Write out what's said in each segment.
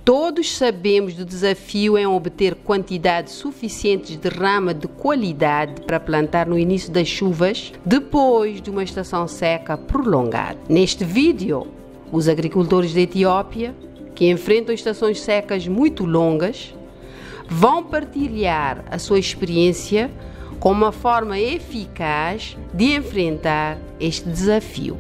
Todos sabemos do desafio em obter quantidades suficientes de rama de qualidade para plantar no início das chuvas, depois de uma estação seca prolongada. Neste vídeo, os agricultores da Etiópia, que enfrentam estações secas muito longas, vão partilhar a sua experiência com uma forma eficaz de enfrentar este desafio.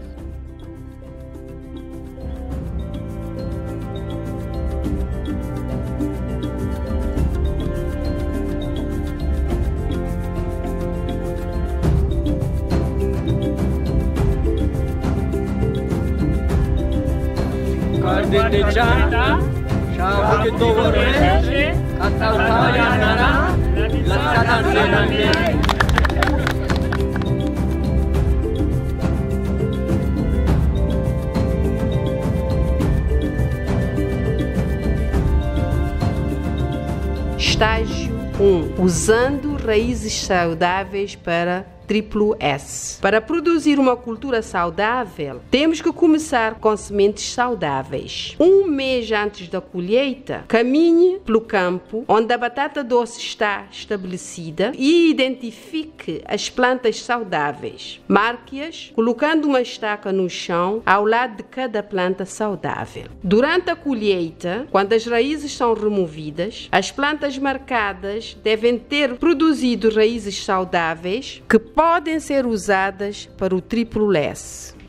Estágio 1. Usando raízes saudáveis para triplo S. Para produzir uma cultura saudável, temos que começar com sementes saudáveis. Um mês antes da colheita, caminhe pelo campo onde a batata doce está estabelecida e identifique as plantas saudáveis. Marque-as colocando uma estaca no chão ao lado de cada planta saudável. Durante a colheita, quando as raízes são removidas, as plantas marcadas devem ter produzido raízes saudáveis que podem ser usadas para o triplo S.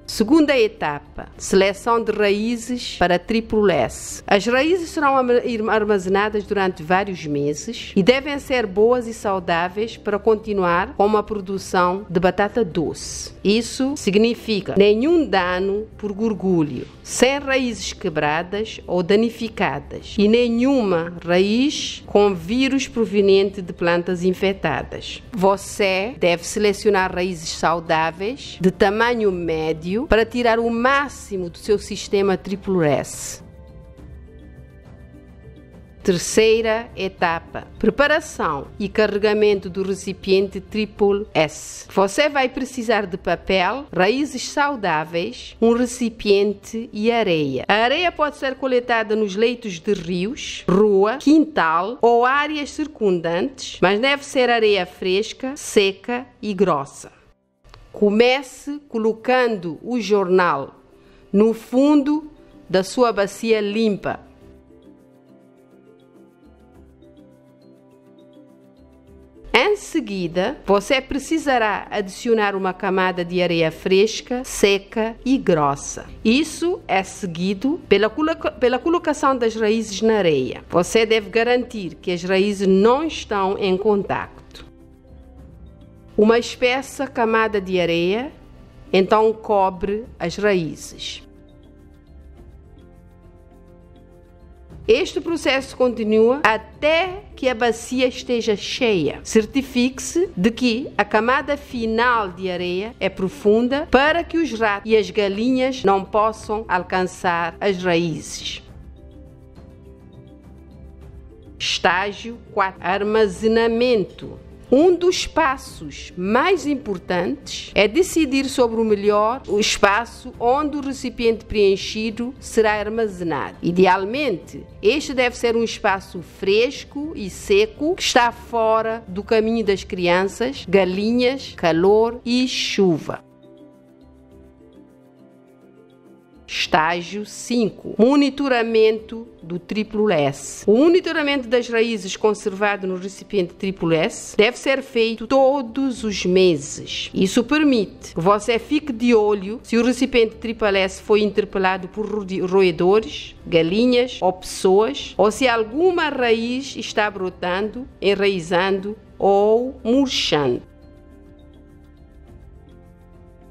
Segunda etapa, seleção de raízes para triplo S. As raízes serão armazenadas durante vários meses e devem ser boas e saudáveis para continuar com uma produção de batata doce. Isso significa nenhum dano por gorgulho, sem raízes quebradas ou danificadas e nenhuma raiz com vírus proveniente de plantas infectadas. Você deve selecionar raízes saudáveis de tamanho médio para tirar o máximo do seu sistema triplo S. Terceira etapa, preparação e carregamento do recipiente triplo S. Você vai precisar de papel, raízes saudáveis, um recipiente e areia. A areia pode ser coletada nos leitos de rios, rua, quintal ou áreas circundantes, mas deve ser areia fresca, seca e grossa. Comece colocando o jornal no fundo da sua bacia limpa. Em seguida, você precisará adicionar uma camada de areia fresca, seca e grossa. Isso é seguido pela colocação das raízes na areia. Você deve garantir que as raízes não estão em contato. Uma espessa camada de areia, então cobre as raízes. Este processo continua até que a bacia esteja cheia. Certifique-se de que a camada final de areia é profunda para que os ratos e as galinhas não possam alcançar as raízes. Estágio 4. Armazenamento. Um dos passos mais importantes é decidir sobre o espaço onde o recipiente preenchido será armazenado. Idealmente, este deve ser um espaço fresco e seco que está fora do caminho das crianças, galinhas, calor e chuva. Estágio 5. Monitoramento do triplo S. O monitoramento das raízes conservado no recipiente triplo S deve ser feito todos os meses. Isso permite que você fique de olho se o recipiente triplo S foi interpelado por roedores, galinhas ou pessoas, ou se alguma raiz está brotando, enraizando ou murchando.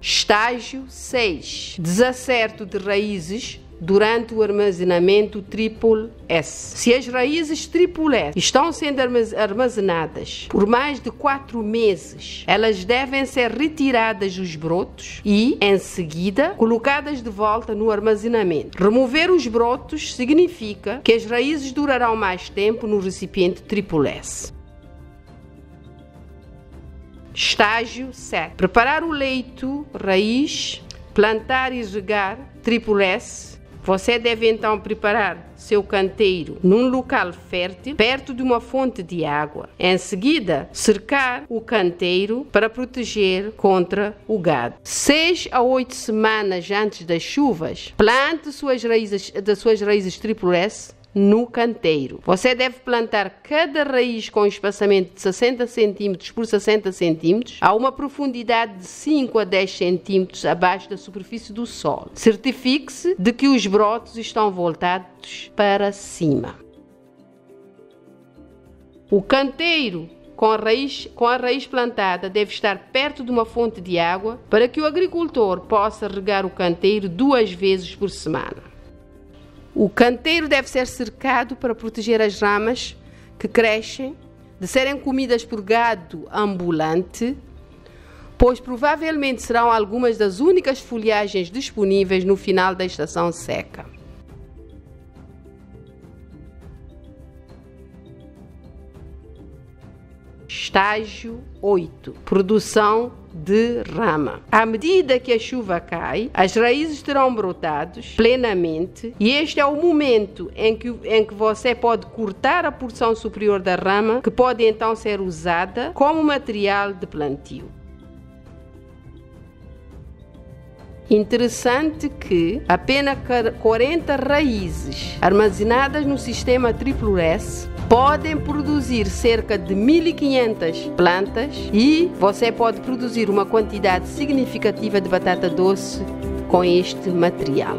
Estágio 6. Desacerto de raízes durante o armazenamento triplo S. Se as raízes triplo S estão sendo armazenadas por mais de 4 meses, elas devem ser retiradas dos brotos e, em seguida, colocadas de volta no armazenamento. Remover os brotos significa que as raízes durarão mais tempo no recipiente triplo S. Estágio 7. Preparar o leito, raiz, plantar e regar triplo S, você deve então preparar seu canteiro num local fértil, perto de uma fonte de água. Em seguida, cercar o canteiro para proteger contra o gado. 6 a 8 semanas antes das chuvas, plante suas raízes triplo S no canteiro. Você deve plantar cada raiz com um espaçamento de 60 cm por 60 cm a uma profundidade de 5 a 10 cm abaixo da superfície do solo. Certifique-se de que os brotos estão voltados para cima. O canteiro com a raiz plantada deve estar perto de uma fonte de água para que o agricultor possa regar o canteiro 2 vezes por semana. O canteiro deve ser cercado para proteger as ramas que crescem de serem comidas por gado ambulante, pois provavelmente serão algumas das únicas folhagens disponíveis no final da estação seca. Estágio 8. Produção de rama. À medida que a chuva cai, as raízes terão brotados plenamente e este é o momento em que você pode cortar a porção superior da rama, que pode então ser usada como material de plantio. Interessante que apenas 40 raízes armazenadas no sistema triplo S podem produzir cerca de 1.500 plantas e você pode produzir uma quantidade significativa de batata doce com este material.